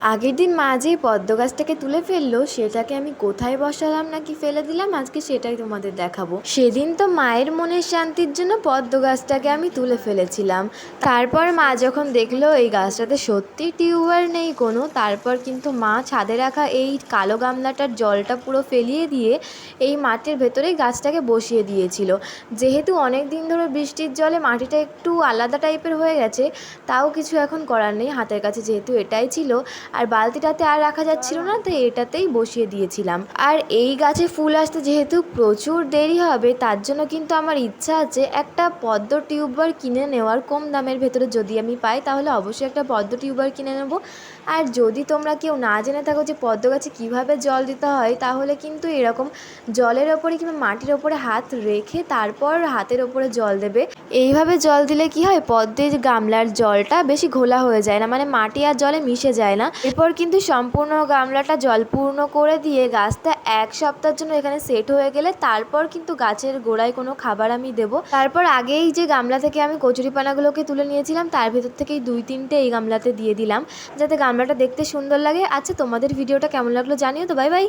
আগের দিন মা যেই পদ্ম গাছটাকে তুলে ফেললো সেটাকে আমি কোথায় বসালাম নাকি ফেলে দিলাম আজকে সেটাই তোমাদের দেখাবো। সেদিন তো মায়ের মনের শান্তির জন্য পদ্ম গাছটাকে আমি তুলে ফেলেছিলাম। তারপর মা যখন দেখলো এই গাছটাতে সত্যি টিউবার নেই কোনো, তারপর কিন্তু মা ছাদে রাখা এই কালো গামলাটার জলটা পুরো ফেলিয়ে দিয়ে এই মাটির ভেতরেই গাছটাকে বসিয়ে দিয়েছিল। যেহেতু অনেক দিন ধরে বৃষ্টির জলে মাটিটা একটু আলাদা টাইপের হয়ে গেছে, তাও কিছু এখন করার নেই, হাতের কাছে যেহেতু এটাই ছিল আর বালতিটাতে আর রাখা যাচ্ছিল না, তাই এটাতেই বসিয়ে দিয়েছিলাম। আর এই গাছে ফুল আসতে যেহেতু প্রচুর দেরি হবে, তার জন্য কিন্তু আমার ইচ্ছা আছে একটা পদ্ম টিউবার কিনে নেওয়ার। কম দামের ভেতরে যদি আমি পাই তাহলে অবশ্যই একটা পদ্ম টিউবার কিনে নেব। আর যদি তোমরা কেউ না জেনে থাকো যে পদ্ম গাছে কীভাবে জল দিতে হয়, তাহলে কিন্তু এরকম জলের ওপরে কিংবা মাটির ওপরে হাত রেখে তারপর হাতের ওপরে জল দেবে। এইভাবে জল দিলে কি হয়, পদ্মের গামলার জলটা বেশি ঘোলা হয়ে যায় না, মানে মাটি আর জলে মিশে যায় না। এরপর কিন্তু সম্পূর্ণ গামলাটা জল পূর্ণ করে দিয়ে গাছটা 1 সপ্তাহের জন্য এখানে সেট হয়ে গেলে তারপর কিন্তু গাছের গোড়ায় কোনো খাবার আমি দেবো। তারপর আগেই যে গামলা থেকে আমি কচুরিপানাগুলোকে তুলে নিয়েছিলাম তার ভেতর থেকেই 2-3টে এই গামলাতে দিয়ে দিলাম, যাতে গামলাটা দেখতে সুন্দর লাগে। আচ্ছা, তোমাদের ভিডিওটা কেমন লাগলো জানিও তো। Bye bye.